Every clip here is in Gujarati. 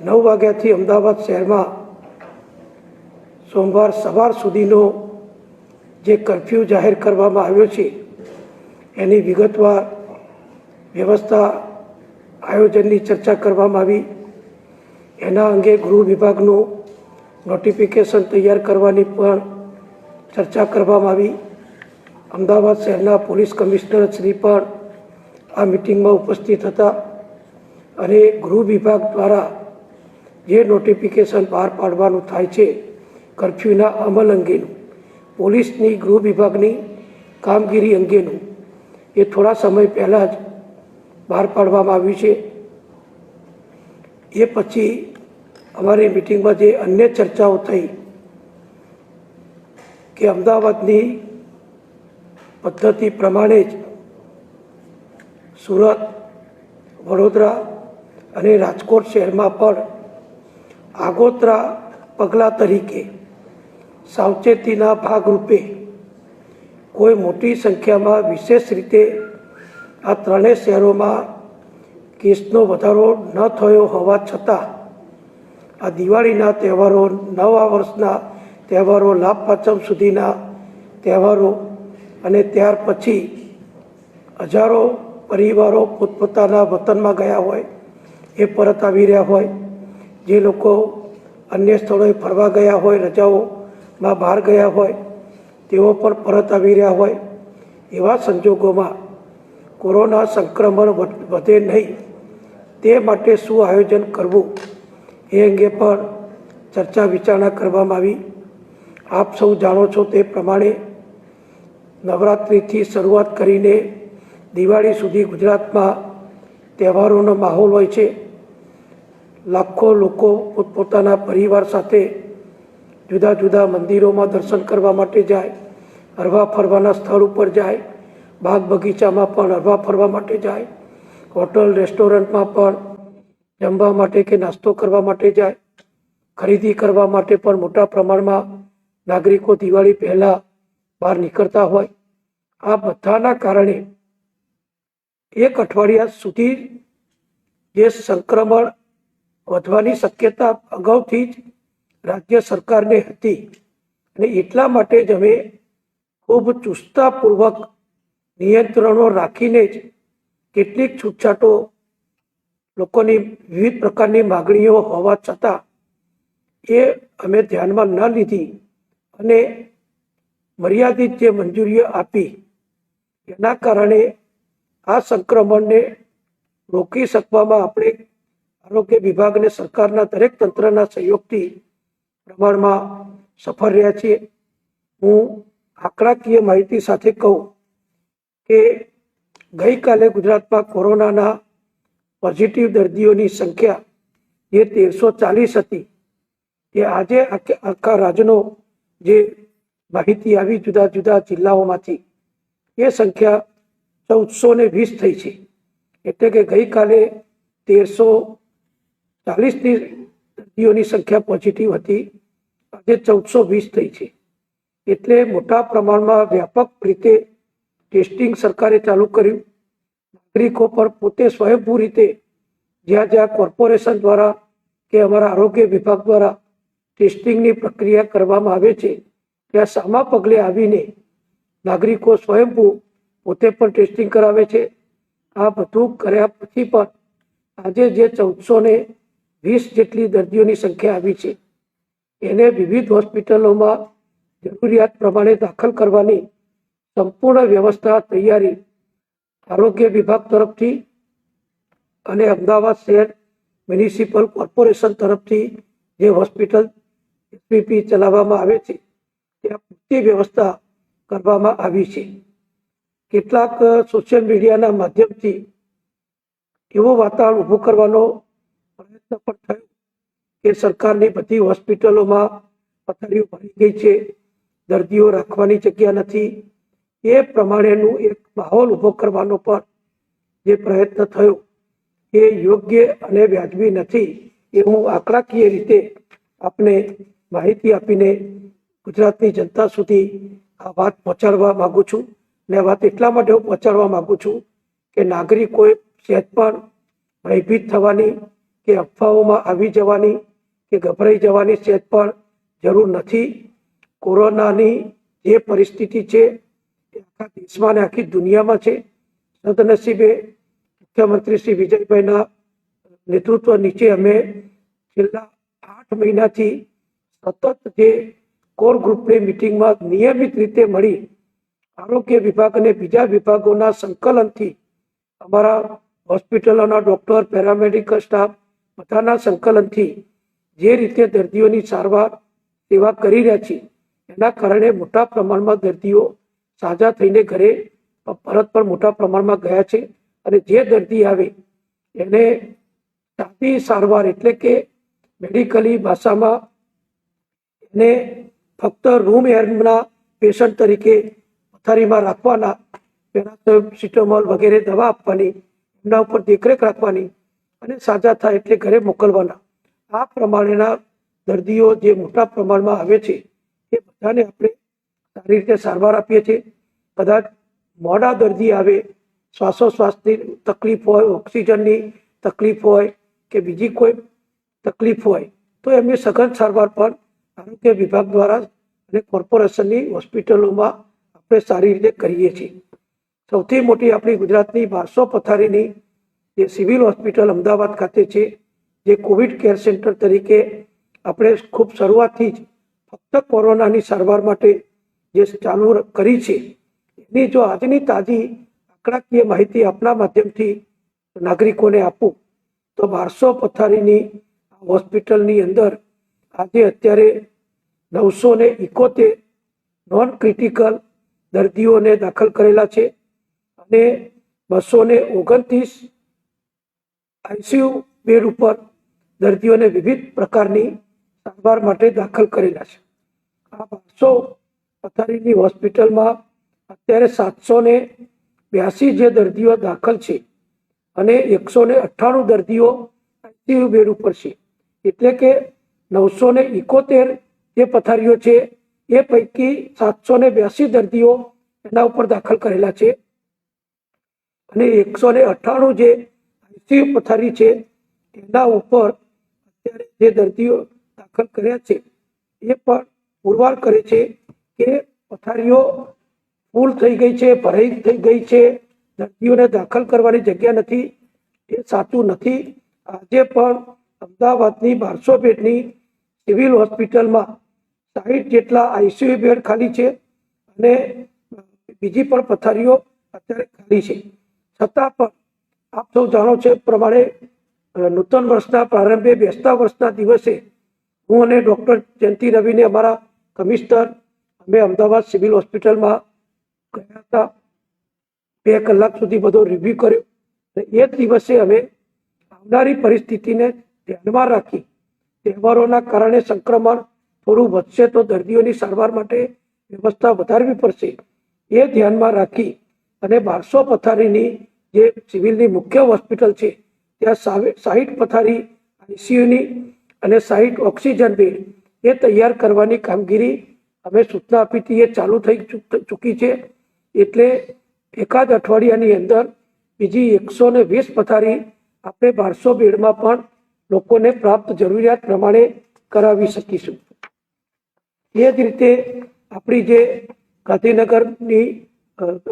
9 વાગ્યાથી અમદાવાદ શહેરમાં સોમવાર સવાર સુધીનો જે કર્ફ્યુ જાહેર કરવામાં આવ્યો છે એની વિગતવાર વ્યવસ્થા આયોજનની ચર્ચા કરવામાં આવી. એના અંગે ગૃહ વિભાગનું નોટિફિકેશન તૈયાર કરવાની પણ ચર્ચા કરવામાં આવી. અમદાવાદ શહેરના પોલીસ કમિશનર શ્રી પણ આ મિટિંગમાં ઉપસ્થિત હતા અને ગૃહ વિભાગ દ્વારા જે નોટિફિકેશન બહાર પાડવાનું થાય છે કર્ફ્યુના અમલ અંગેનું, પોલીસની ગૃહ વિભાગની કામગીરી અંગેનું, એ થોડા સમય પહેલાં જ બહાર પાડવામાં આવ્યું છે. એ પછી અમારી મિટિંગમાં જે અન્ય ચર્ચાઓ થઈ કે અમદાવાદની પદ્ધતિ પ્રમાણે જ સુરત, વડોદરા અને રાજકોટ શહેરમાં પણ આગોતરા પગલાં તરીકે સાવચેતીના ભાગરૂપે કોઈ મોટી સંખ્યામાં વિશેષ રીતે આ ત્રણેય શહેરોમાં કેસનો વધારો ન થયો હોવા છતાં આ દિવાળીના તહેવારો, નવા વર્ષના તહેવારો, લાભ પાંચમ સુધીના તહેવારો અને ત્યાર પછી હજારો પરિવારો પોતપોતાના વતનમાં ગયા હોય, એ પરત આવી રહ્યા હોય, જે લોકો અન્ય સ્થળોએ ફરવા ગયા હોય, રજાઓમાં બહાર ગયા હોય, તેઓ પણ પરત આવી રહ્યા હોય. એવા સંજોગોમાં કોરોના સંક્રમણ વધે નહીં તે માટે શું આયોજન કરવું એ અંગે પણ ચર્ચા વિચારણા કરવામાં આવી. આપ સૌ જાણો છો તે પ્રમાણે નવરાત્રિથી શરૂઆત કરીને દિવાળી સુધી ગુજરાતમાં તહેવારોનો માહોલ હોય છે. લાખો લોકો પોતપોતાના પરિવાર સાથે જુદા જુદા મંદિરોમાં દર્શન કરવા માટે જાય, હરવા ફરવાના સ્થળ ઉપર જાય, બાગ બગીચામાં પણ હરવા ફરવા માટે જાય, હોટલ રેસ્ટોરન્ટમાં પણ જમવા માટે કે નાસ્તો કરવા માટે જાય, ખરીદી કરવા માટે પણ મોટા પ્રમાણમાં નાગરિકો દિવાળી પહેલાં બહાર નીકળતા હોય. આ બધાના કારણે એક અઠવાડિયા સુધી જે સંક્રમણ વધવાની શક્યતા અગાઉથી જ રાજ્ય સરકારને હતી અને એટલા માટે જ અમે ખૂબ ચુસ્તતાપૂર્વક નિયંત્રણો રાખીને જ કેટલીક છૂટછાટો લોકોની વિવિધ પ્રકારની માગણીઓ હોવા છતાં એ અમે ધ્યાનમાં ન લીધી અને મર્યાદિત જે મંજૂરીઓ આપી, એના કારણે આ સંક્રમણને રોકી શકવામાં આપણે આરોગ્ય વિભાગ અને સરકારના દરેક તંત્રના સહયોગથી પ્રમાણમાં સફળ રહ્યા છીએ. હું આંકડાકીય માહિતી સાથે કહું કે ગઈકાલે ગુજરાતમાં કોરોનાના પોઝિટિવ દર્દીઓની સંખ્યા જે 1340 હતી, એ આજે આખા રાજ્યનો જે માહિતી આવી જુદા જુદા જિલ્લાઓમાંથી, એ સંખ્યા 1420 થઈ છે. એટલે કે ગઈકાલે 1340ની દર્દીઓની સંખ્યા પોઝિટિવ હતી, આજે 1420 થઈ છે. એટલે મોટા પ્રમાણમાં વ્યાપક રીતે ટેસ્ટિંગ સરકારે ચાલુ કર્યું. નાગરિકો પણ પોતે સ્વયંભૂ રીતે જ્યાં જ્યાં કોર્પોરેશન દ્વારા કે અમારા આરોગ્ય વિભાગ દ્વારા ટેસ્ટિંગની પ્રક્રિયા કરવામાં આવે છે, ત્યાં સામા પગલે આવીને નાગરિકો સ્વયંભૂ પોતે પણ ટેસ્ટિંગ કરાવે છે. આ બધું કર્યા પછી પણ આજે જે 1420 જેટલી દર્દીઓની સંખ્યા આવી છે, એને વિવિધ હોસ્પિટલોમાં જરૂરિયાત પ્રમાણે દાખલ કરવાની સંપૂર્ણ વ્યવસ્થા, તૈયારી આરોગ્ય વિભાગ તરફથી અને અમદાવાદ શહેર મ્યુનિસિપલ કોર્પોરેશન તરફથી જે હોસ્પિટલ એસપીપી ચલાવવામાં આવે છે, ત્યાં પૂરતી વ્યવસ્થા કરવામાં આવી છે. કેટલાક સોશિયલ મીડિયાના માધ્યમથી એવો વાતાવરણ ઊભું કરવાનો પ્રયત્ન પણ થયો કે સરકારની બધી હોસ્પિટલોમાં પથારીઓ ભરી ગઈ છે, દર્દીઓ રાખવાની જગ્યા નથી. એ પ્રમાણેનું એક માહોલ ઊભો કરવાનો પણ જે પ્રયત્ન થયો એ યોગ્ય અને વ્યાજબી નથી. એ હું આંકડાકીય રીતે આપને માહિતી આપીને ગુજરાતની જનતા સુધી આ વાત પહોંચાડવા માગું છું. ને આ વાત એટલા માટે હું પહોંચાડવા માગું છું કે નાગરિકોએ સહેજ પણ ભયભીત થવાની કે અફવાઓમાં આવી જવાની કે ગભરાઈ જવાની સહેજ પણ જરૂર નથી. કોરોનાની જે પરિસ્થિતિ છે એ આખા દેશમાં અને આખી દુનિયામાં છે. સદનસીબે મુખ્યમંત્રી શ્રી વિજયભાઈના નેતૃત્વ નીચે અમે છેલ્લા 8 મહિનાથી સતત જે કોર ગ્રુપની મિટિંગમાં નિયમિત રીતે મળી આરોગ્ય વિભાગ અને બીજા વિભાગોના સંકલનથી અમારા હોસ્પિટલોના ડોક્ટર, પેરામેડિકલ સ્ટાફ બધાના સંકલનથી જે રીતે દર્દીઓની સારવાર સેવા કરી રહ્યા છીએ એના કારણે મોટા પ્રમાણમાં દર્દીઓ સાજા થઈને ઘરે પરત પણ મોટા પ્રમાણમાં ગયા છે. અને જે દર્દી આવે એને સાદી સારવાર એટલે કે મેડિકલી ભાષામાં એને ફક્ત રૂમ એરના પેશન્ટ તરીકે પથારીમાં રાખવાના, પેરાસિટામોલ વગેરે દવા આપવાની, એમના ઉપર દેખરેખ રાખવાની અને સાજા થાય એટલે ઘરે મોકલવાના. આ પ્રમાણેના દર્દીઓ જે મોટા પ્રમાણમાં આવે છે એ બધાને આપણે સારી રીતે સારવાર આપીએ છીએ. કદાચ મોડા દર્દી આવે, શ્વાસોશ્વાસની તકલીફ હોય, ઓક્સિજનની તકલીફ હોય કે બીજી કોઈ તકલીફ હોય તો એમની સઘન સારવાર પણ આરોગ્ય વિભાગ દ્વારા અને કોર્પોરેશનની હોસ્પિટલોમાં આપણે સારી રીતે કરીએ છીએ. સૌથી મોટી આપણી ગુજરાતની 1200 પથારીની જે સિવિલ હોસ્પિટલ અમદાવાદ ખાતે છે, જે કોવિડ કેર સેન્ટર તરીકે આપણે ખૂબ શરૂઆતથી જ ફક્ત કોરોનાની સારવાર માટે જે ચાલુ કરી છે, એની જો આજની તાજી આંકડાકીય માહિતી આપના માધ્યમથી નાગરિકોને આપું તો 1200 પથારીની હોસ્પિટલની અંદર આજે અત્યારે 971 નોન ક્રિટિકલ દર્દીઓને દાખલ કરેલા છે અને 229 આઈસીયુ બેડ ઉપર દર્દીઓને વિવિધ પ્રકારની સારવાર માટે દાખલ કરેલા છે. આ 1200 પથારીની હોસ્પિટલમાં અત્યારે 782 જે દર્દીઓ દાખલ છે અને 198 દર્દીઓ આઈસીયુ બેડ ઉપર છે. એટલે કે 971 જે પથારીઓ છે એ પૈકી 782 દર્દીઓ એના ઉપર દાખલ કરેલા છે અને 198 જે આઈસીયુ પથારી છે એના ઉપર અત્યારે જે દર્દીઓ દાખલ કર્યા છે એ પણ પુરવાર કરે છે કે પથારીઓ ફૂલ થઈ ગઈ છે, ભરાઈ થઈ ગઈ છે, દર્દીઓને દાખલ કરવાની જગ્યા નથી. એ સાચું નથી. આજે પણ અમદાવાદની 1200 બેડની સિવિલ હોસ્પિટલમાં 60 જેટલા આઈસીયુ બેડ ખાલી છે અને બીજી પણ પથારીઓ અત્યારે ખાલી છે. છતાં પણ આપ સૌ જાણો છો પ્રમાણે નૂતન વર્ષના પ્રારંભે બેસતા વર્ષના દિવસે હું અને ડૉક્ટર જયંતિ રવિને અમારા કમિશનર અમે અમદાવાદ સિવિલ હોસ્પિટલમાં ગયા હતા. 2 કલાક સુધી બધો રિવ્યુ કર્યો અને એ જ દિવસે અમે આવનારી પરિસ્થિતિને ધ્યાનમાં રાખી તહેવારોના કારણે સંક્રમણ થોડું વધશે તો દર્દીઓની સારવાર માટે વ્યવસ્થા વધારવી પડશે. એ ધ્યાનમાં રાખી અને 1200 પથારીની જે સિવિલની મુખ્ય હોસ્પિટલ છે ત્યાં 60 પથારી આઈસીયુની અને 60 ઓક્સિજન બેડ એ તૈયાર કરવાની કામગીરી અમે સૂચના આપી હતી, એ ચાલુ થઈ ચૂકી છે. એટલે એકાદ અઠવાડિયાની અંદર બીજી 120 પથારી આપણે 1200 બેડમાં પણ લોકોને પ્રાપ્ત જરૂરિયાત પ્રમાણે કરાવી શકીશું. એ જ રીતે આપણી જે ગાંધીનગરની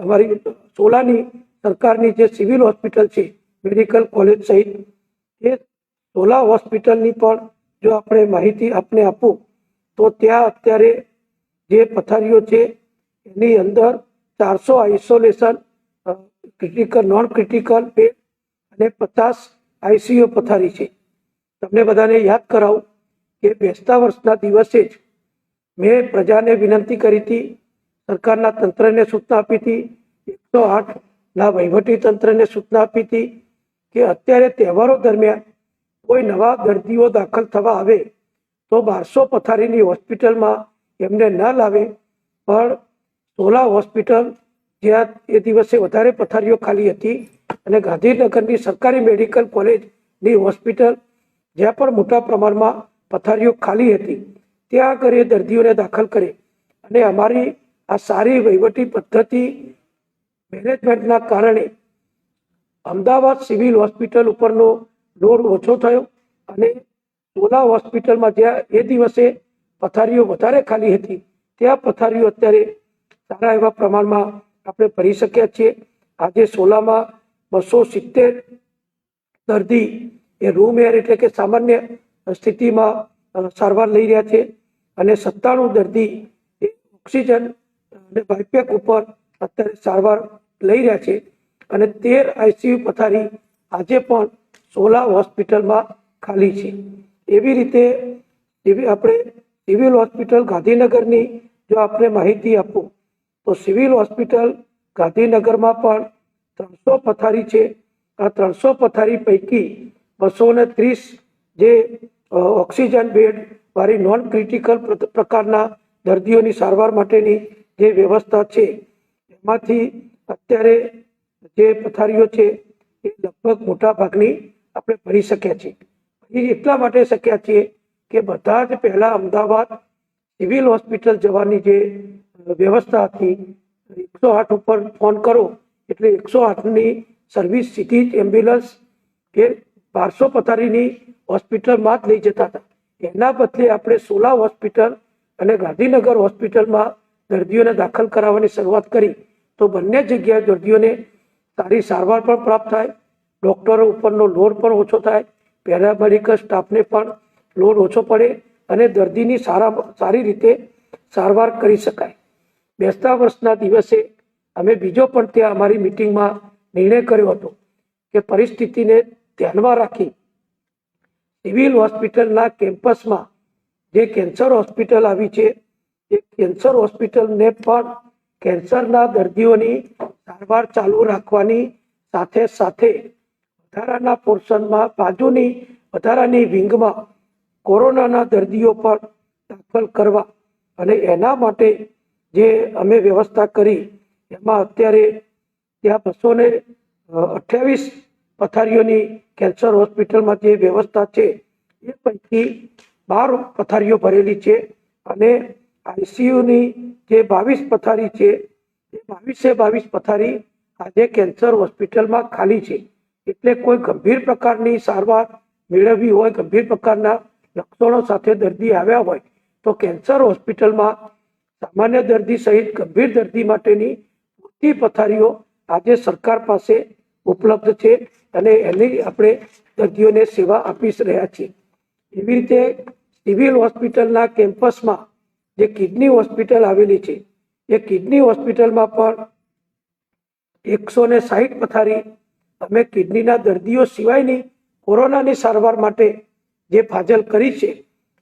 અમારી સોલાની સરકારની જે સિવિલ હોસ્પિટલ છે, મેડિકલ કોલેજ સહિત, એ સોલા હોસ્પિટલની પણ જો આપણે માહિતી આપને આપું તો ત્યાં અત્યારે જે પથારીઓ છે એની અંદર 400 isolation critical, non critical bed અને 50 આઈસીયુ પથારી છે. તમને બધાને યાદ કરાવું કે બેસતા વર્ષના દિવસે જ મેં પ્રજાને વિનંતી કરી હતી, સરકારના તંત્રને સૂચના આપી હતી, 108ના વહીવટી તંત્રને સૂચના આપી હતી કે અત્યારે તહેવારો દરમિયાન કોઈ નવા દર્દીઓ દાખલ થવા આવે તો 1200 પથારીની હોસ્પિટલમાં એમને ન લાવે, પણ સોલા હોસ્પિટલ જ્યાં એ દિવસે વધારે પથારીઓ ખાલી હતી અને ગાંધીનગરની સરકારી મેડિકલ કોલેજની હોસ્પિટલ જ્યાં પણ મોટા પ્રમાણમાં પથારીઓ ખાલી હતી ત્યાં આગળ એ દર્દીઓને દાખલ કરે. અને અમારી આ સારી વહીવટી પદ્ધતિ મેનેજમેન્ટના કારણે અમદાવાદ સિવિલ હોસ્પિટલ ઉપરનો લોડ ઓછો થયો અને સોલા હોસ્પિટલમાં જ્યાં એ દિવસે પથારીઓ વધારે ખાલી હતી ત્યાં પથારીઓ અત્યારે સારા એવા પ્રમાણમાં આપણે ભરી શક્યા છીએ. આજે સોલામાં 270 દર્દી એ રૂમ એર એટલે કે સામાન્ય સ્થિતિમાં સારવાર લઈ રહ્યા છે અને 97 દર્દી એ ઓક્સિજન અને બાયપેક ઉપર અત્યારે સારવાર લઈ રહ્યા છે અને 13 આઈસીયુ પથારી આજે પણ સોલા હોસ્પિટલમાં ખાલી છે. એવી રીતે આપણે સિવિલ હોસ્પિટલ ગાંધીનગરની જો આપણે માહિતી આપું તો સિવિલ હોસ્પિટલ ગાંધીનગરમાં પણ 300 પથારી છે. આ 300 પથારી પૈકી 230 જે ઓક્સિજન બેડ વાળી નોન ક્રિટિકલ પ્રકારના દર્દીઓની સારવાર માટેની જે વ્યવસ્થા છે એમાંથી અત્યારે જે પથારીઓ છે એ લગભગ મોટા ભાગની આપણે ભરી શક્યા છીએ. એટલા માટે શક્યા છીએ કે બધા જ પહેલા અમદાવાદ સિવિલ હોસ્પિટલ જવાની જે વ્યવસ્થા હતી 108 ઉપર ફોન કરો એટલે 108ની સર્વિસ સીધી જ એમ્બ્યુલન્સ કે 1200 પથારીની હોસ્પિટલમાં જ લઈ જતા હતા. એના બદલે આપણે સોલા હોસ્પિટલ અને ગાંધીનગર હોસ્પિટલમાં દર્દીઓને દાખલ કરાવવાની શરૂઆત કરી તો બંને જગ્યાએ દર્દીઓને સારી સારવાર પણ પ્રાપ્ત થાય, ડૉક્ટરો ઉપરનો લોડ પણ ઓછો થાય, પેરામેડિકલ સ્ટાફને પણ લોડ ઓછો પડે અને દર્દીની સારી રીતે સારવાર કરી શકાય. બેસતા વર્ષના દિવસે અમે બીજો પણ ત્યાં અમારી મિટિંગમાં નિર્ણય કર્યો હતો કે પરિસ્થિતિને ધ્યાનમાં રાખી સિવિલ હોસ્પિટલના કેમ્પસમાં જે કેન્સર હોસ્પિટલ આવી છે એ કેન્સર હોસ્પિટલને પણ કેન્સરના દર્દીઓની સારવાર ચાલુ રાખવાની સાથે સાથે વધારાના પોર્શનમાં બાજુની વધારાની વિંગમાં કોરોનાના દર્દીઓ પણ દાખલ કરવા અને એના માટે જે અમે વ્યવસ્થા કરી એમાં અત્યારે ત્યાં 228 પથારીઓની કેન્સર હોસ્પિટલમાં જે વ્યવસ્થા છે એ પૈકી 12 પથારીઓ ભરેલી છે અને આઈસીયુની જે 22 પથારી છે એ 22 પથારી આજે કેન્સર હોસ્પિટલમાં ખાલી છે. એટલે કોઈ ગંભીર પ્રકારની સારવાર મેળવવી હોય, ગંભીર પ્રકારના લક્ષણો સાથે દર્દી આવ્યા હોય તો કેન્સર હોસ્પિટલમાં સામાન્ય દર્દી સહિત ગંભીર દર્દી માટેની પૂરતી પથારીઓ આજે સરકાર પાસે ઉપલબ્ધ છે અને એની આપણે દર્દીઓને સેવા આપી રહ્યા છીએ. એવી રીતે સિવિલ હોસ્પિટલના કેમ્પસમાં જે કિડની હોસ્પિટલ આવેલી છે એ કિડની હોસ્પિટલમાં પણ 160 પથારી અમે કિડનીના દર્દીઓ સિવાયની કોરોનાની સારવાર માટે જે ફાજલ કરી છે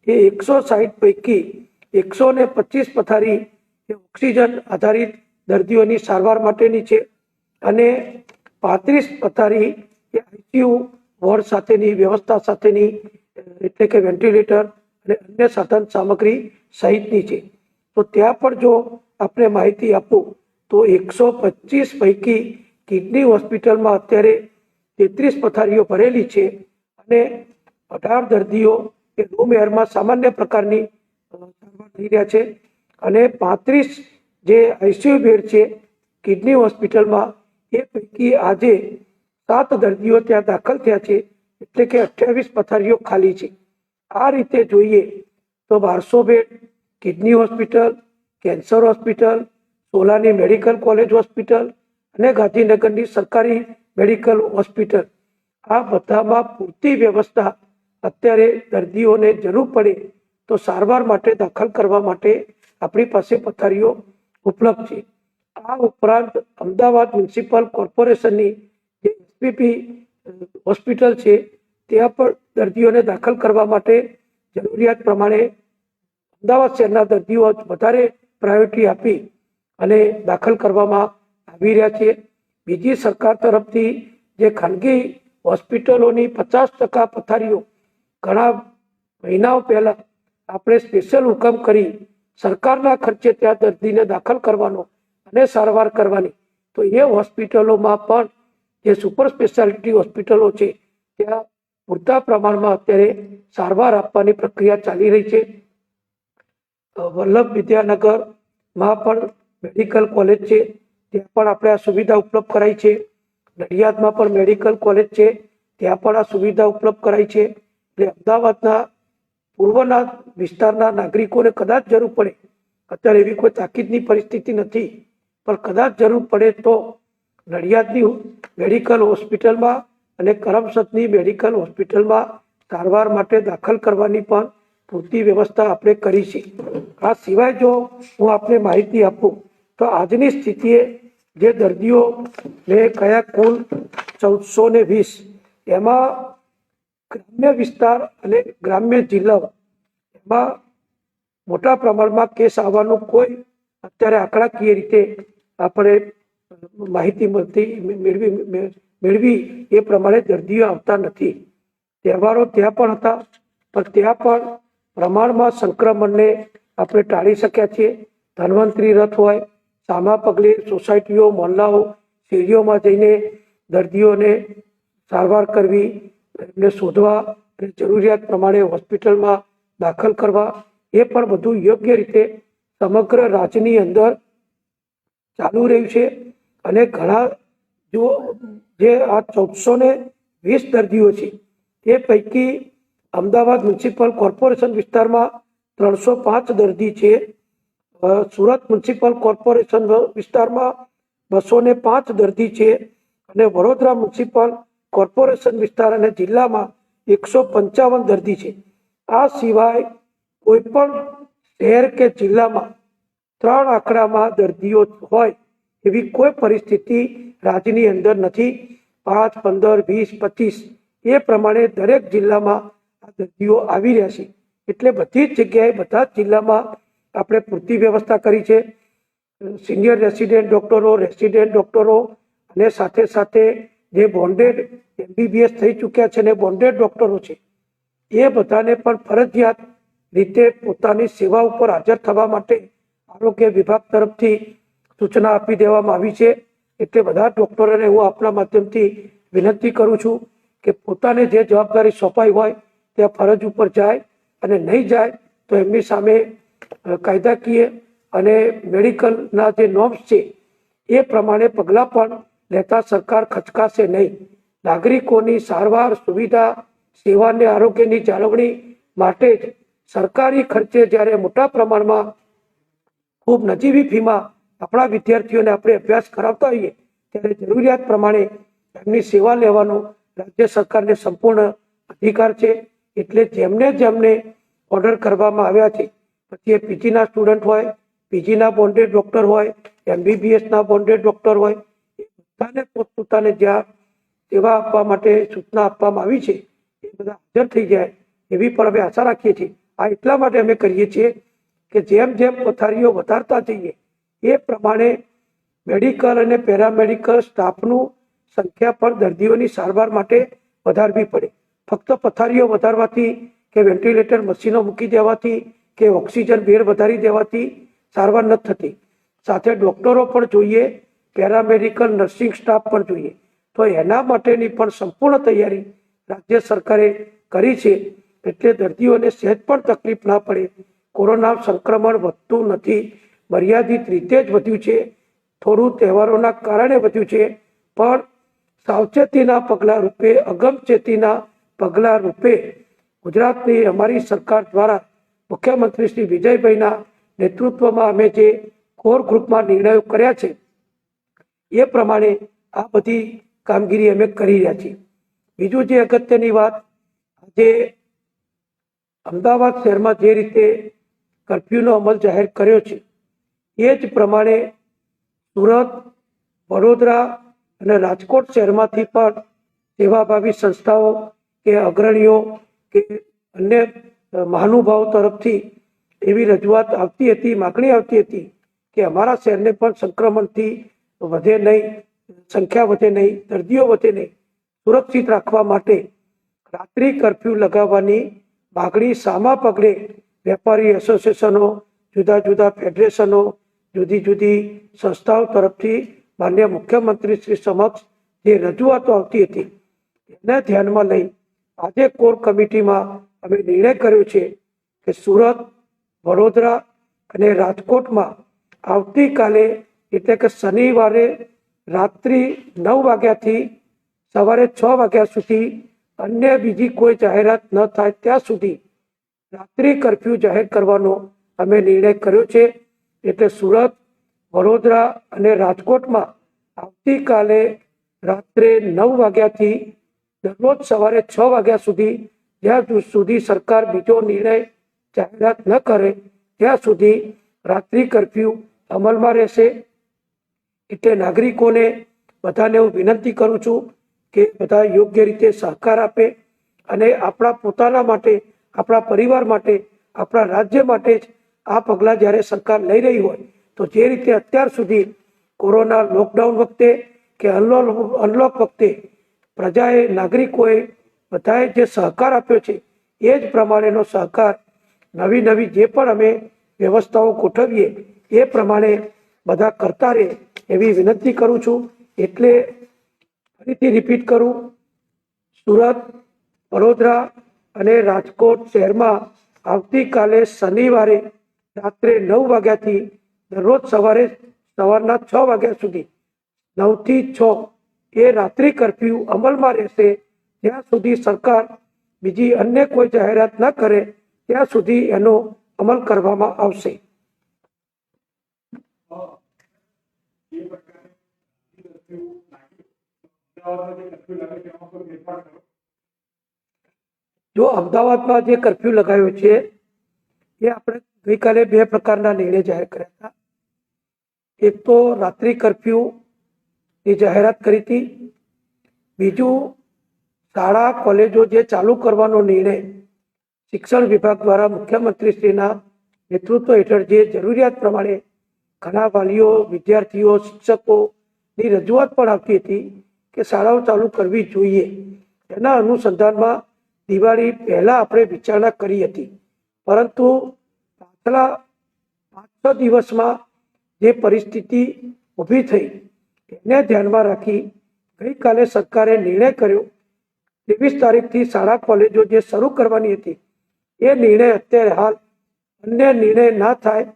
એ 160 પૈકી 125 પથારી એ ઓક્સિજન આધારિત દર્દીઓની સારવાર માટેની છે અને 35 પથારી એ આઈસીયુ વોર્ડ સાથેની વ્યવસ્થા સાથેની એટલે કે વેન્ટિલેટર અને અન્ય સાધન સામગ્રી સહિતની છે. તો ત્યાં પણ જો આપણે માહિતી આપું તો 125 પૈકી કિડની હોસ્પિટલમાં અત્યારે 33 પથારીઓ ભરેલી છે અને 18 દર્દીઓ એ રૂમ એરમાં સામાન્ય પ્રકારની સારવાર લઈ રહ્યા છે અને 35 જે આઈસીયુ બેડ છે કિડની હોસ્પિટલમાં એ પૈકી આજે 7 દર્દીઓ ત્યાં દાખલ થયા છે એટલે કે 28 પથારીઓ ખાલી છે. આ રીતે જોઈએ તો 1200 bed kidney hospital, cancer hospital, સોલાની મેડિકલ કોલેજ હોસ્પિટલ અને ગાંધીનગરની સરકારી મેડિકલ હોસ્પિટલ આ બધામાં પૂરતી વ્યવસ્થા અત્યારે દર્દીઓને જરૂર પડે તો સારવાર માટે દાખલ કરવા માટે આપણી પાસે પથારીઓ ઉપલબ્ધ છે. આ ઉપરાંત અમદાવાદ મ્યુનિસિપલ કોર્પોરેશનની જે એસપીપી હોસ્પિટલ છે ત્યાં પણ દર્દીઓને દાખલ કરવા માટે જરૂરિયાત પ્રમાણે અમદાવાદ શહેરના દર્દીઓ વધારે પ્રાયોરિટી આપી અને દાખલ કરવામાં આવી રહ્યા છે. બીજી સરકાર તરફથી જે ખાનગી હોસ્પિટલોની 50% પથારીઓ ઘણા મહિનાઓ પહેલા આપણે સ્પેશિયલ હુકમ કરી સરકારના ખર્ચે ત્યાં દર્દીને દાખલ કરવાનો અને સારવાર કરવાની, તો એ હોસ્પિટલોમાં પણ જે સુપર સ્પેશિયાલિટી હોસ્પિટલો છે ત્યાં પૂરતા પ્રમાણમાં અત્યારે સારવાર આપવાની પ્રક્રિયા ચાલી રહી છે. વલ્લભ વિદ્યાનગરમાં પણ મેડિકલ કોલેજ છે ત્યાં પણ આપણે આ સુવિધા ઉપલબ્ધ કરાઈ છે. નડિયાદમાં પણ મેડિકલ કોલેજ છે ત્યાં પણ આ સુવિધા ઉપલબ્ધ કરાઈ છે. એટલે અમદાવાદના પૂર્વના વિસ્તારના નાગરિકોને કદાચ જરૂર પડે, અત્યારે એવી કોઈ તાકીદની પરિસ્થિતિ નથી, પણ કદાચ જરૂર પડે તો નડિયાદની મેડિકલ હોસ્પિટલમાં અને કરમસદની મેડિકલ હોસ્પિટલમાં સારવાર માટે દાખલ કરવાની પણ પૂરતી વ્યવસ્થા આપણે કરી છે. આ સિવાય જો હું આપને માહિતી આપું તો આજની સ્થિતિએ જે દર્દીઓને કયા કુલ 1420, એમાં ગ્રામ્ય વિસ્તાર અને ગ્રામ્ય જિલ્લાઓ એમાં મોટા પ્રમાણમાં કેસ આવવાનું કોઈ અત્યારે આંકડાકીય રીતે આપણે માહિતી મેળવી એ પ્રમાણે દર્દીઓ આવતા નથી. તહેવારો ત્યાં પણ હતા, પણ ત્યાં પણ પ્રમાણમાં સંક્રમણને આપણે ટાળી શક્યા છીએ. ધન્વંતરી રથ હોય, સામા પગલે સોસાયટીઓ, મહોલ્લાઓ, શેરીઓમાં જઈને દર્દીઓને સારવાર કરવી, એમને શોધવા અને જરૂરિયાત પ્રમાણે હોસ્પિટલમાં દાખલ કરવા, એ પણ બધું યોગ્ય રીતે સમગ્ર રાજ્યની અંદર ચાલુ રહ્યું છે. અને ઘણા જે આ 1420 દર્દીઓ છે એ પૈકી અમદાવાદ મ્યુનિસિપલ કોર્પોરેશન વિસ્તારમાં 305 દર્દી છે, સુરત મ્યુનિસિપલ કોર્પોરેશન વિસ્તારમાં 205 દર્દી છે, અને વડોદરા મ્યુનિસિપલ કોર્પોરેશન વિસ્તાર અને જિલ્લામાં 155 દર્દી છે. આ સિવાય કોઈ પણ શહેર કે જિલ્લામાં 3 આંકડામાં દર્દીઓ હોય એવી કોઈ પરિસ્થિતિ રાજ્યની અંદર નથી. 5, 15, 20, 25 એ પ્રમાણે દરેક જિલ્લામાં આ દર્દીઓ આવી રહ્યા છે. એટલે બધી જ જગ્યાએ બધા જ જિલ્લામાં આપણે પૂરતી વ્યવસ્થા કરી છે. સિનિયર રેસિડેન્ટ ડોક્ટરો અને સાથે સાથે જે બોન્ડેડ MBBS થઈ ચૂક્યા છે ને બોન્ડેડ ડોક્ટરો છે, એ બધાને પણ ફરજિયાત રીતે પોતાની સેવા ઉપર હાજર થવા માટે આરોગ્ય વિભાગ તરફથી સૂચના આપી દેવામાં આવી છે. એટલે બધા ડોક્ટરોને હું આપના માધ્યમથી વિનંતી કરું છું કે પોતાને જે જવાબદારી સોંપાઈ હોય ત્યાં ફરજ ઉપર જાય, અને નહીં જાય તો એમની સામે કાયદાકીય અને મેડિકલના જે નોર્મ્સ છે એ પ્રમાણે પગલાં પણ લેતા સરકાર ખચકાશે નહીં. નાગરિકોની સારવાર, સુવિધા, સેવા અને આરોગ્યની જાળવણી માટે જ સરકારી ખર્ચે જ્યારે મોટા પ્રમાણમાં ખૂબ નજીવી ફીમાં આપણા વિદ્યાર્થીઓને આપણે અભ્યાસ કરાવતા હોઈએ ત્યારે જરૂરિયાત પ્રમાણે એમની સેવા લેવાનો રાજ્ય સરકારને સંપૂર્ણ અધિકાર છે. એટલે જેમને ઓર્ડર કરવામાં આવ્યા છે, પછી એ પીજીના સ્ટુડન્ટ હોય, પીજીના બોન્ડેડ ડોક્ટર હોય, MBBSના બોન્ડેડ ડોક્ટર હોય, એ બધાને પોતપોતાને જ્યાં સેવા આપવા માટે સૂચના આપવામાં આવી છે એ બધા હાજર થઈ જાય એવી પણ અમે આશા રાખીએ છીએ. આ એટલા માટે અમે કરીએ છીએ કે જેમ જેમ પથારીઓ વધારતા જઈએ એ પ્રમાણે મેડિકલ અને પેરામેડિકલ સ્ટાફનું સંખ્યા પણ દર્દીઓની સારવાર માટે વધારવી પડે. ફક્ત પથારીઓ વધારવાથી કે વેન્ટિલેટર મશીનો મૂકી દેવાથી કે ઓક્સિજન બેડ વધારી દેવાથી સારવાર નથી થતી. સાથે ડોક્ટરો પણ જોઈએ, પેરામેડિકલ નર્સિંગ સ્ટાફ પણ જોઈએ. તો એના માટેની પણ સંપૂર્ણ તૈયારી રાજ્ય સરકારે કરી છે. એટલે દર્દીઓને સહેજ પણ તકલીફ ના પડે. કોરોના સંક્રમણ વધતું નથી, મર્યાદિત રીતે જ વધ્યું છે, થોડું તહેવારોના કારણે વધ્યું છે, પણ સાવચેતીના પગલાં રૂપે, અગમચેતીના પગલાં રૂપે ગુજરાતની અમારી સરકાર દ્વારા મુખ્યમંત્રી શ્રી વિજયભાઈના નેતૃત્વમાં અમે જે કોર ગ્રુપમાં નિર્ણયો કર્યા છે એ પ્રમાણે આ બધી કામગીરી અમે કરી રહ્યા છીએ. બીજું જે અગત્યની વાત, આજે અમદાવાદ શહેરમાં જે રીતે કર્ફ્યુનો અમલ જાહેર કર્યો છે એ જ પ્રમાણે સુરત, વડોદરા અને રાજકોટ શહેરમાંથી પણ સેવાભાવી સંસ્થાઓ કે અગ્રણીઓ કે અન્ય મહાનુભાવો તરફથી એવી રજૂઆત આવતી હતી, માગણી આવતી હતી કે અમારા શહેરને પણ સંક્રમણથી વધે નહીં, સંખ્યા વધે નહીં, દર્દીઓ વધે નહીં, સુરક્ષિત રાખવા માટે રાત્રિ કર્ફ્યુ લગાવવાની માગણી સામા પગલે વેપારી એસોસિએશનો, જુદા જુદા ફેડરેશનો, જુદી જુદી સંસ્થાઓ તરફથી માન્ય મુખ્યમંત્રી શ્રી સમક્ષ જે રજૂઆતો આવતી હતી એને ધ્યાનમાં લઈ આજે કોર કમિટીમાં અમે નિર્ણય કર્યો છે કે સુરત, વડોદરા અને રાજકોટમાં આવતીકાલે એટલે કે શનિવારે રાત્રિ 9 વાગ્યાથી સવારે 6 વાગ્યા સુધી અન્ય બીજી કોઈ જાહેરાત ન થાય ત્યાં સુધી રાત્રિ કર્ફ્યુ જાહેર કરવાનો અમે નિર્ણય કર્યો છે. એટલે સુરત, વડોદરા અને રાજકોટમાં આવતીકાલે રાત્રે 9 વાગ્યાથી દરરોજ સવારે 6 વાગ્યા સુધી, જ્યાં સુધી સરકાર બીજો નિર્ણય જાહેરાત ન કરે ત્યાં સુધી રાત્રિ કર્ફ્યુ અમલમાં રહેશે. એટલે નાગરિકોને બધાને હું વિનંતી કરું છું કે બધા યોગ્ય રીતે સહકાર આપે અને આપણા પોતાના માટે, આપણા પરિવાર માટે, આપણા રાજ્ય માટે જ આ પગલાં જ્યારે સરકાર લઈ રહી હોય તો જે રીતે અત્યાર સુધી કોરોના લોકડાઉન વખતે કે અનલોક વખતે પ્રજાએ, નાગરિકોએ બધાએ જે સહકાર આપ્યો છે એ જ પ્રમાણેનો સહકાર નવી જે પણ અમે વ્યવસ્થાઓ ગોઠવીએ એ પ્રમાણે બધા કરતા રહે એવી વિનંતી કરું છું. એટલે ફરીથી રિપીટ કરું, સુરત, વડોદરા અને રાજકોટ શહેરમાં આવતીકાલે શનિવારે રાત્રે 9 વાગ્યાથી દરરોજ સવારના 6 વાગ્યા સુધી 9 થી 6 એ રાત્રિ કર્ફ્યુ અમલમાં રહેશે. જ્યાં સુધી સરકાર બીજી અન્ય કોઈ જાહેરાત ન કરે ત્યાં સુધી એનો અમલ કરવામાં આવશે. જો અમદાવાદમાં જે કર્ફ્યુ લગાવ્યો છે એ આપણે ગઈકાલે 2 પ્રકારના નિર્ણય જાહેર કર્યા હતા. એક તો રાત્રિ કર્ફ્યુ ની જાહેરાત કરી હતી. બીજું, શાળા કોલેજો જે ચાલુ કરવાનો નિર્ણય શિક્ષણ વિભાગ દ્વારા મુખ્યમંત્રીશ્રીના નેતૃત્વ હેઠળ જે જરૂરિયાત પ્રમાણે ઘણા વાલીઓ, વિદ્યાર્થીઓ, શિક્ષકોની રજૂઆત પણ આવતી હતી કે શાળાઓ ચાલુ કરવી જોઈએ. એના અનુસંધાનમાં દિવાળી પહેલા આપણે વિચારણા કરી હતી. પરંતુ પાછલા 5-6 દિવસમાં જે પરિસ્થિતિ ઊભી થઈ એને ધ્યાનમાં રાખી ગઈકાલે સરકારે નિર્ણય કર્યો 23 તારીખથી શાળા કોલેજો જે શરૂ કરવાની હતી એ નિર્ણય અત્યારે હાલ અન્ય નિર્ણય ના થાય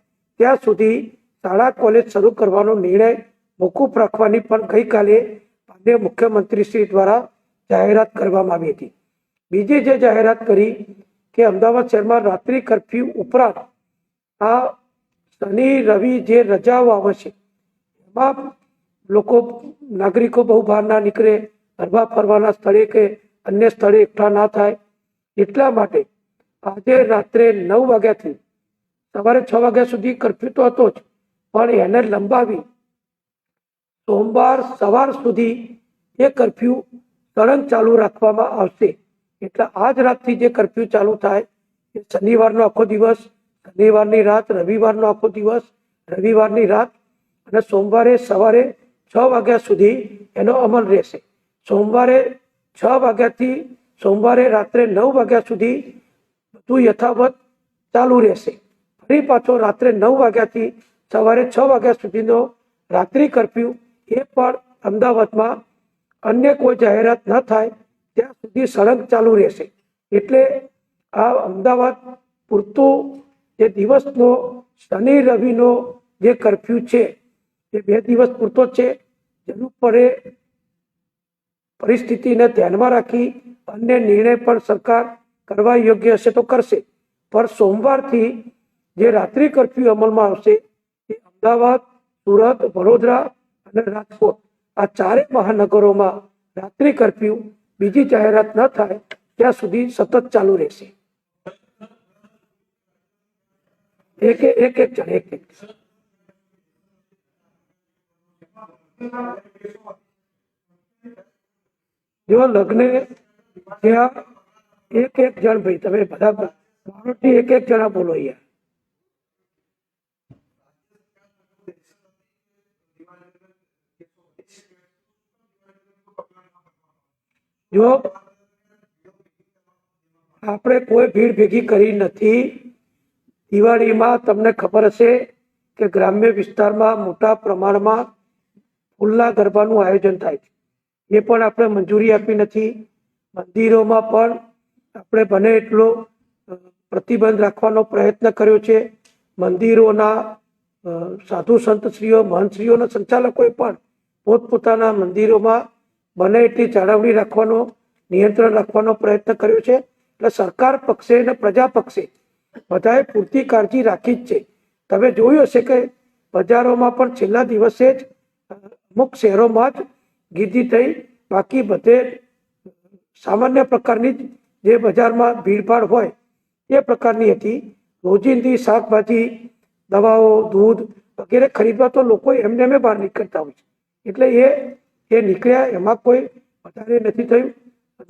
ત્યાં સુધી શાળા કોલેજ શરૂ કરવાનો નિર્ણય મોકૂફ રાખવાની પણ ગઈકાલે માનનીય મુખ્યમંત્રી શ્રી દ્વારા જાહેરાત કરવામાં આવી હતી. બીજી જે જાહેરાત કરી કે અમદાવાદ શહેરમાં રાત્રિ કર્ફ્યુ ઉપરાંત આ શનિ રવિ જે રજાઓ આવે છે એમાં નાગરિકો બહુ બહાર ના નીકળે, હરવા ફરવાના સ્થળે કે અન્ય સ્થળે એકઠા ના થાય એટલા માટે આજે રાત્રે 9 વાગ્યાથી સવારે 6 વાગ્યા સુધી કર્ફ્યુ તો હતો જ, પણ એને લંબાવી સોમવાર સવાર સુધી એ કર્ફ્યુ સળંગ ચાલુ રાખવામાં આવશે. એટલે આજ રાતથી જે કર્ફ્યુ ચાલુ થાય એ શનિવારનો આખો દિવસ, શનિવારની રાત, રવિવારનો આખો દિવસ, રવિવારની રાત અને સોમવારે સવારે 6 વાગ્યા સુધી એનો અમલ રહેશે. સોમવારે 6 વાગ્યાથી સોમવારે રાત્રે 9 વાગ્યા સુધી બધું યથાવત ચાલુ રહેશે. ફરી પાછો રાત્રે 9 વાગ્યાથી સવારે 6 વાગ્યા સુધીનો રાત્રિ કર્ફ્યુ એ પણ અમદાવાદમાં અન્ય કોઈ જાહેરાત ન થાય ત્યાં સુધી સળંગ ચાલુ રહેશે. એટલે આ અમદાવાદ પૂરતું જે દિવસનો શનિ રવિનો જે કર્ફ્યુ છે એ 2 દિવસ પૂરતો છે. જરૂર પડે પરિસ્થિતિને ધ્યાનમાં રાખી અન્ય નિર્ણય પણ સરકાર કરવા યોગ્ય હશે તો કરશે. પણ સોમવારથી જે રાત્રિ કર્ફ્યુ અમલમાં આવશે એ અમદાવાદ, સુરત, વડોદરા અને રાજકોટ આ 4 મહાનગરોમાં રાત્રિ કર્ફ્યુ બીજી જાહેરાત ન થાય ત્યાં સુધી સતત ચાલુ રહેશે. એક જણ જો લગ્ન ત્યાં એક જણ, ભાઈ તમે બધા બારોટથી એક જણા બોલો યાર. જો આપણે કોઈ ભીડ ભેગી કરી નથી. દિવાળીમાં તમને ખબર હશે કે ગ્રામ્ય વિસ્તારમાં મોટા પ્રમાણમાં ફૂલના ગરબાનું આયોજન થાય છે. એ પણ આપણે મંજૂરી આપી નથી. મંદિરોમાં પણ આપણે બને એટલો પ્રતિબંધ રાખવાનો પ્રયત્ન કર્યો છે. મંદિરોના સાધુ સંતશ્રીઓ, મહંતશ્રીઓના સંચાલકોએ પણ પોતપોતાના મંદિરોમાં બને એટલી જાળવણી રાખવાનો નિયંત્રણ રાખવાનો પ્રયત્ન કર્યો છે. એટલે સરકાર પક્ષે અને પ્રજા પક્ષે બધાએ પૂરતી કાળજી રાખી જ છે. તમે જોયું હશે કે બજારોમાં પણ છેલ્લા દિવસે જ અમુક શહેરોમાં જ ગીર્દી થઈ, બાકી બધે સામાન્ય પ્રકારની જે બજારમાં ભીડભાડ હોય એ પ્રકારની હતી. રોજિંદી શાકભાજી, દવાઓ, દૂધ વગેરે ખરીદવા તો લોકો એમને એમ બહાર નીકળતા હોય છે. એટલે એ નીકળ્યા, એમાં કોઈ વધારે નથી થયું.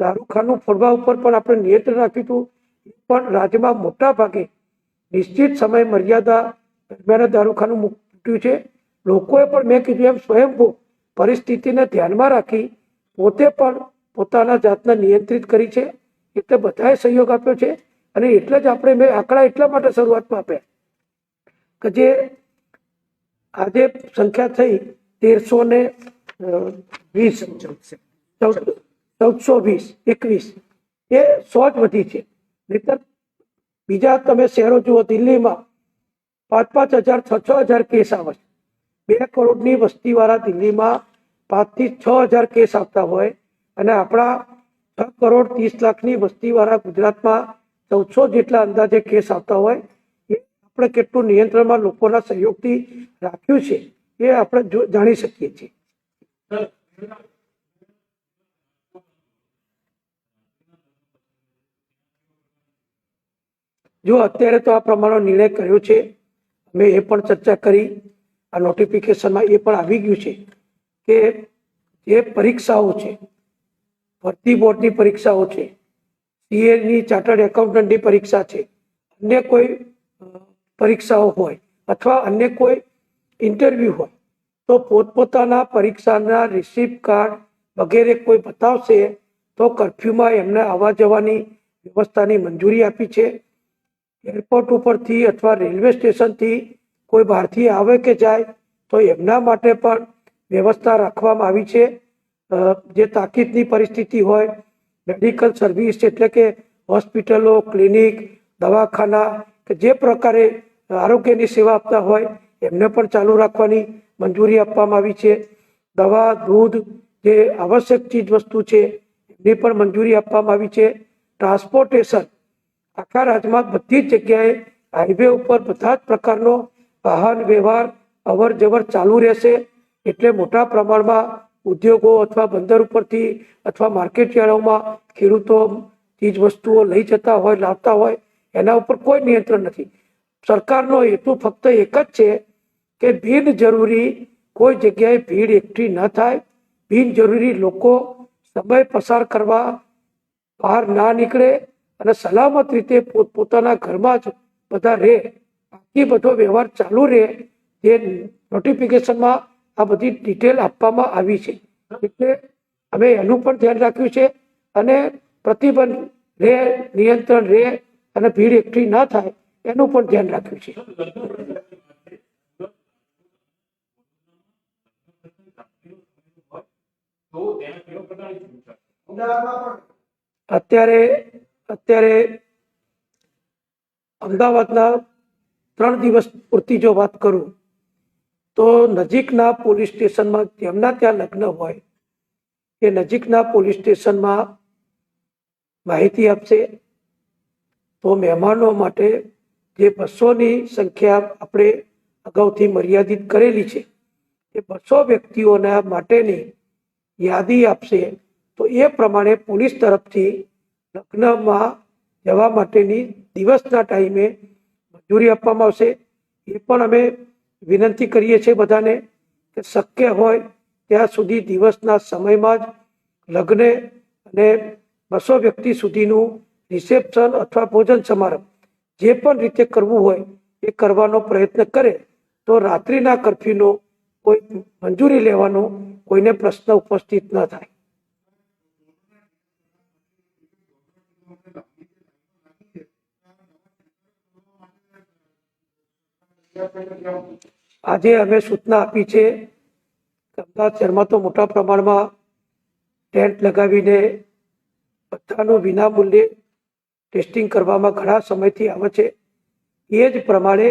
દારૂખાનું ફોડવા ઉપર પણ આપણે નિયંત્રણ રાખ્યું હતું, પણ રાજ્યમાં મોટા ભાગે નિશ્ચિત સમય મર્યાદા દરમિયાન દારૂખાનું મૂક્યું છે. લોકોએ પણ મેં કીધું એમ સ્વયંભૂ પરિસ્થિતિને ધ્યાનમાં રાખી પોતે પણ પોતાના જાતને નિયંત્રિત કરી છે. એટલે બધાએ સહયોગ આપ્યો છે. અને એટલે જ આપણે મેં આંકડા એટલા માટે શરૂઆતમાં આપ્યા કે જે આજે સંખ્યા થઈ 1320, 1420, 21 એ 100 જ વધી છે. નહીતર બીજા તમે શહેરો જુઓ, દિલ્હીમાં 5,000, 6,000 કેસ આવે છે. 2 કરોડની વસ્તીવાળા દિલ્હીમાં 5 થી 6,000 કેસ આવતા હોય, અને આપણા 6 કરોડ 30 લાખની વસ્તીવાળા ગુજરાતમાં 1400 જેટલા અંદાજે કેસ આવતા હોય. એ આપણે કેટલું નિયંત્રણમાં લોકોના સહયોગથી રાખ્યું છે એ આપણે જાણી શકીએ છીએ. જો અત્યારે તો આ પ્રમાણનો નિર્ણય કર્યો છે. અમે એ પણ ચર્ચા કરી, આ નોટિફિકેશનમાં એ પણ આવી ગયું છે કે જે પરીક્ષાઓ છે, ભરતી બોર્ડની પરીક્ષાઓ છે, સીએની ચાર્ટર્ડ એકાઉન્ટન્ટની પરીક્ષા છે, અન્ય કોઈ પરીક્ષાઓ હોય અથવા અન્ય કોઈ ઇન્ટરવ્યૂ હોય, તો પોતપોતાના પરીક્ષાના રિસિપ્ટ કાર્ડ વગેરે કોઈ બતાવશે તો કર્ફ્યુમાં એમને આવવા જવાની વ્યવસ્થાની મંજૂરી આપી છે. એરપોર્ટ ઉપરથી અથવા રેલવે સ્ટેશનથી કોઈ બહારથી આવે કે જાય તો એમના માટે પણ વ્યવસ્થા રાખવામાં આવી છે. જે તાકીદની પરિસ્થિતિ હોય, મેડિકલ સર્વિસ એટલે કે હોસ્પિટલો, ક્લિનિક, દવાખાના કે જે પ્રકારે આરોગ્યની સેવા આપતા હોય એમને પણ ચાલુ રાખવાની મંજૂરી આપવામાં આવી છે. દવા, દૂધ જે આવશ્યક ચીજ વસ્તુ છે એની પણ મંજૂરી આપવામાં આવી છે. ટ્રાન્સપોર્ટેશન આખા રાજ્યમાં બધી જ જગ્યાએ હાઈવે ઉપર બધા જ પ્રકારનો વાહન વ્યવહાર અવર જવર ચાલુ રહેશે. એટલે મોટા પ્રમાણમાં ઉદ્યોગો અથવા બંદર ઉપરથી અથવા માર્કેટ યાર્ડોમાં ખેડૂતો ચીજ વસ્તુઓ લઈ જતા હોય, લાવતા હોય, એના ઉપર કોઈ નિયંત્રણ નથી. સરકારનો હેતુ ફક્ત એક જ છે કે બિનજરૂરી કોઈ જગ્યાએ ભીડ એકઠી ન થાય, બિનજરૂરી લોકો સમય પસાર કરવા બહાર ના નીકળે અને સલામત રીતે પોતાના ઘરમાં જ બધા રહે, બાકી બધો વ્યવહાર ચાલુ રહે. જે નોટિફિકેશનમાં આ બધી ડિટેલ આપવામાં આવી છે. એટલે અમે એનું પણ ધ્યાન રાખ્યું છે અને પ્રતિબંધ રહે, નિયંત્રણ રહે અને ભીડ એકઠી ના થાય એનું પણ ધ્યાન રાખ્યું છે. અત્યારે અમદાવાદના 3 દિવસ પૂરતી જો વાત કરું તો નજીકના પોલીસ સ્ટેશનમાં જેમના ત્યાં લગ્ન હોય એ નજીકના પોલીસ સ્ટેશનમાં માહિતી આપશે. તો મહેમાનો માટે જે 200ની સંખ્યા આપણે અગાઉથી મર્યાદિત કરેલી છે એ 200 વ્યક્તિઓના માટેની યાદી આપશે. તો એ પ્રમાણે પોલીસ તરફથી લગ્નમાં જવા માટેની દિવસના ટાઈમે મંજૂરી આપવામાં આવશે. એ પણ અમે વિનંતી કરીએ છીએ બધાને કે શક્ય હોય ત્યાં સુધી દિવસના સમયમાં જ લગ્ન અને 200 વ્યક્તિ સુધીનું રિસેપ્શન અથવા ભોજન સમારંભ જે પણ રીતે કરવું હોય એ કરવાનો પ્રયત્ન કરે તો રાત્રિના કર્ફ્યુનો કોઈ મંજૂરી લેવાનો કોઈને પ્રશ્ન ઉપસ્થિત ન થાય. આજે અમે સૂચના આપી છે કે અમદાવાદ શહેરમાં તો મોટા પ્રમાણમાં ટેન્ટ લગાવીને બધાનું વિનામૂલ્યે ટેસ્ટિંગ કરવામાં ઘણા સમયથી આવે છે. એ જ પ્રમાણે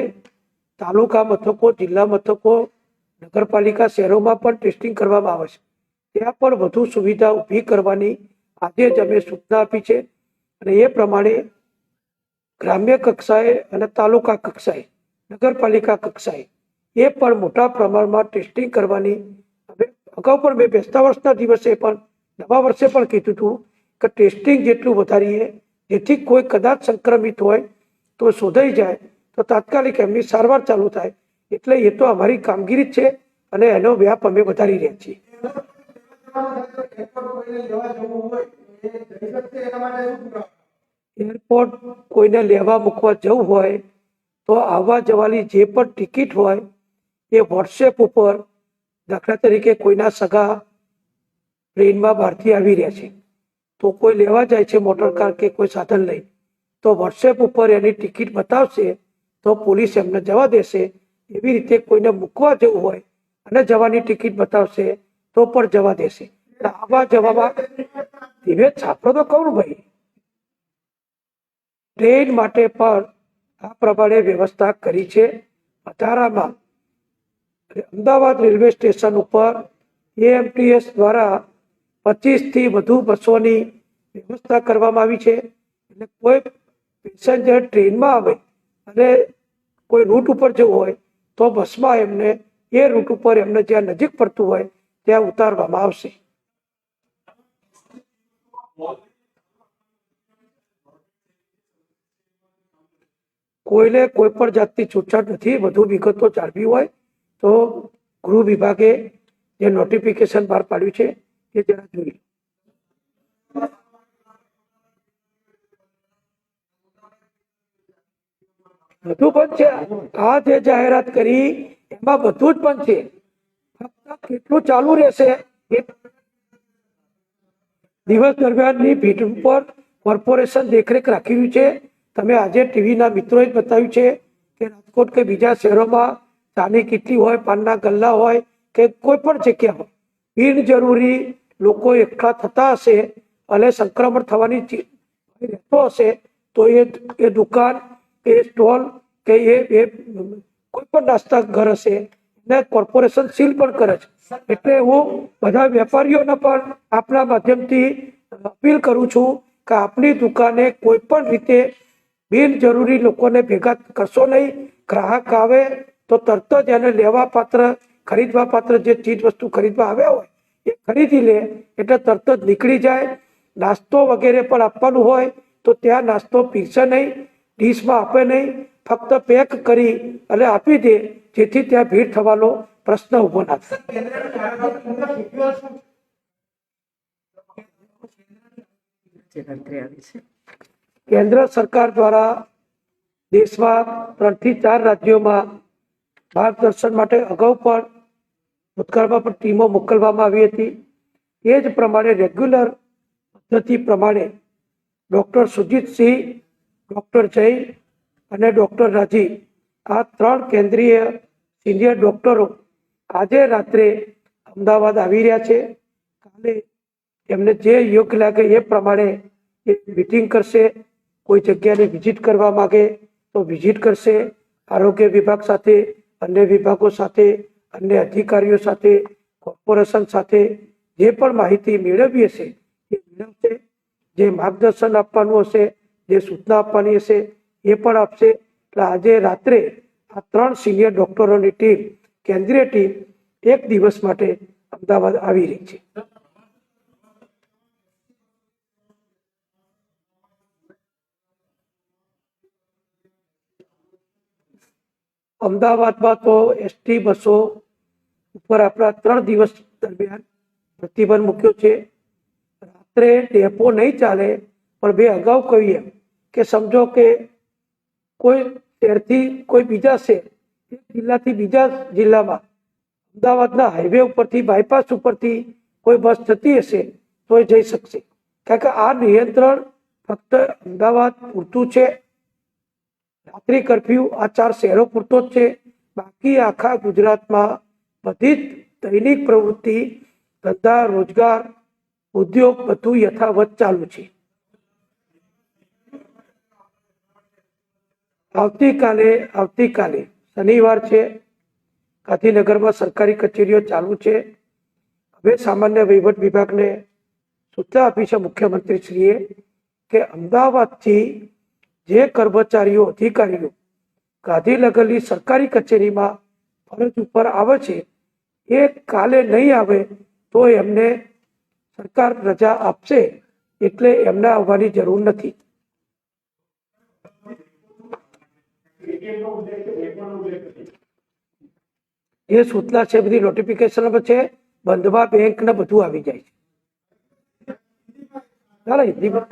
તાલુકા મથકો, જિલ્લા મથકો, નગરપાલિકા શહેરોમાં પણ ટેસ્ટિંગ કરવામાં આવે છે. ત્યાં પણ વધુ સુવિધા ઊભી કરવાની આજે જ અમે સૂચના આપી છે અને એ પ્રમાણે ગ્રામ્ય કક્ષાએ અને તાલુકા કક્ષાએ નગરપાલિકા કક્ષાએ એ પણ મોટા પ્રમાણમાં ટેસ્ટિંગ કરવાની હવે અગાઉ પણ મેં બેસતા વર્ષના દિવસે પણ નવા વર્ષે પણ કીધું હતું કે ટેસ્ટિંગ જેટલું વધારીએ જેથી કોઈ કદાચ સંક્રમિત હોય તો શોધાઈ જાય તો તાત્કાલિક એમની સારવાર ચાલુ થાય. એટલે એ તો અમારી કામગીરી જ છે અને એનો વ્યાપ અમે વધારી રહ્યા છીએ. એરપોર્ટ કોઈને લેવા મૂકવા જવું હોય તો આવવા જવાની જે પણ ટિકિટ હોય એ વોટ્સએપ ઉપર, દાખલા તરીકે કોઈના સગા ટ્રેનમાં બહારથી આવી રહ્યા છે તો કોઈ લેવા જાય છે મોટર કાર કે કોઈ સાધન લઈ, તો વોટ્સએપ ઉપર એની ટિકિટ બતાવશે તો પોલીસ એમને જવા દેશે. એવી રીતે કોઈને મૂકવા જવું હોય અને જવાની ટિકિટ બતાવશે તો પણ જવા દેશે. આવવા જવામાં ધીમે છાપડો તો કહું ભાઈ, ટ્રેન માટે પણ આ પ્રમાણે વ્યવસ્થા કરી છે. વધારામાં અમદાવાદ રેલવે સ્ટેશન ઉપર એએમટીએસ દ્વારા 25 થી વધુ બસોની વ્યવસ્થા કરવામાં આવી છે. એટલે કોઈ પેસેન્જર ટ્રેનમાં આવે અને કોઈ રૂટ ઉપર જવું હોય તો બસમાં એમને એ રૂટ ઉપર એમને જ્યાં નજીક પડતું હોય ત્યાં ઉતારવામાં આવશે. કોઈને કોઈ પણ જાતની છૂટછાટ નથી. વધુ વિગતો જાણવી હોય તો ગૃહ વિભાગે જે નોટિફિકેશન બહાર પાડ્યું છે એ જરા જોઈ. બધું બંધ છે. આ જે જાહેરાત કરી એમાં બધું જ બંધ છે. ફક્ત કેટલું ચાલુ રહેશે દિવસ દરમિયાનની ભીડ ઉપર કોર્પોરેશન દેખરેખ રાખી રહ્યું છે. તમે આજે ટીવીના મિત્રોએ જ બતાવ્યું છે કે રાજકોટ કે બીજા શહેરોમાં ચાની કીટલી હોય, પાનના ગલ્લા હોય કે કોઈ પણ જગ્યા હોય, બિનજરૂરી લોકો એકઠા થતા હશે અને સંક્રમણ થવાની રહેતો હશે તો એ દુકાન, એ સ્ટોલ કે એ કોઈ પણ નાસ્તા ઘર હશે એને કોર્પોરેશન સીલ પણ કરે છે. એટલે હું બધા વેપારીઓને પણ આપણા માધ્યમથી અપીલ કરું છું કે આપણી દુકાને કોઈ પણ રીતે બિનજરૂરી લોકોને ભેગા કરશો નહીં. ગ્રાહક આવે તો તરત જ એને લેવા પાત્ર, ખરીદવા પાત્ર જે ચીજ વસ્તુ ખરીદવા આવ્યા હોય એ ખરીદી લે એટલે તરત જ નીકળી જાય. નાસ્તો વગેરે પણ આપવાનું હોય તો ત્યાં નાસ્તો પીરસે નહીં, ડીશમાં આપે નહીં, ફક્ત પેક કરી અને આપી દે જેથી ત્યાં ભીડ થવાનો પ્રશ્ન ઉભો ના થાય. કેન્દ્ર સરકાર દ્વારા દેશમાં 3 થી 4 રાજ્યોમાં માર્ગદર્શન માટે અગાઉ પણ ભૂતકાળમાં પણ ટીમો મોકલવામાં આવી હતી. એ જ પ્રમાણે રેગ્યુલર પદ્ધતિ પ્રમાણે ડૉક્ટર સુજીતસિંહ, ડૉક્ટર જૈન અને ડૉક્ટર રાજી આ 3 કેન્દ્રીય સિનિયર ડૉક્ટરો આજે રાત્રે અમદાવાદ આવી રહ્યા છે. કાલે એમને જે યોગ્ય લાગે એ પ્રમાણે એ મિટિંગ કરશે. કોઈ જગ્યાને વિઝિટ કરવા માગે તો વિઝિટ કરશે. આરોગ્ય વિભાગ સાથે, અન્ય વિભાગો સાથે, અન્ય અધિકારીઓ સાથે, કોર્પોરેશન સાથે જે પણ માહિતી મેળવી હશે એ મેળવશે. જે માર્ગદર્શન આપવાનું હશે, જે સૂચના આપવાની હશે એ પણ આપશે. એટલે આજે રાત્રે આ 3 સિનિયર ડૉક્ટરોની ટીમ, કેન્દ્રીય ટીમ 1 દિવસ માટે અમદાવાદ આવી રહી છે. અમદાવાદમાં તો એસટી બસો ઉપર આપણા 3 દિવસ દરમિયાન પ્રતિબંધ મૂક્યો છે. રાત્રે ડેપો નહીં ચાલે પણ બે અગાઉ કહીએ કે સમજો કે કોઈ શહેરથી કોઈ બીજા શહેર, એક જિલ્લાથી બીજા જિલ્લામાં અમદાવાદના હાઈવે ઉપરથી, બાયપાસ ઉપરથી કોઈ બસ જતી હશે તો એ જઈ શકશે. કારણ કે આ નિયંત્રણ ફક્ત અમદાવાદ પૂરતું છે. રાત્રિ કર્ફ્યુ આ 4 શહેરો પૂરતો જ છે. બાકી આખા ગુજરાતમાં બધી જ દૈનિક પ્રવૃત્તિ, ધંધા, રોજગાર, ઉદ્યોગ બધું યથાવત ચાલુ છે. આવતીકાલે શનિવાર છે. ગાંધીનગરમાં સરકારી કચેરીઓ ચાલુ છે. હવે સામાન્ય વહીવટ વિભાગને સૂચના આપી છે મુખ્યમંત્રીશ્રીએ કે અમદાવાદથી જે કર્મચારીઓ અધિકારીઓ ગાંધીનગરની સરકારી કચેરીમાં ફરજ ઉપર આવે છે એ કાલે નહીં આવે તો એમને સરકાર રજા આપશે, એટલે એમને આવવાની જરૂર નથી. એ સૂચના છે, બધી નોટિફિકેશન છે, બંધમાં બેંક ને બધું આવી જાય છે. ચાલો હિન્દીમાં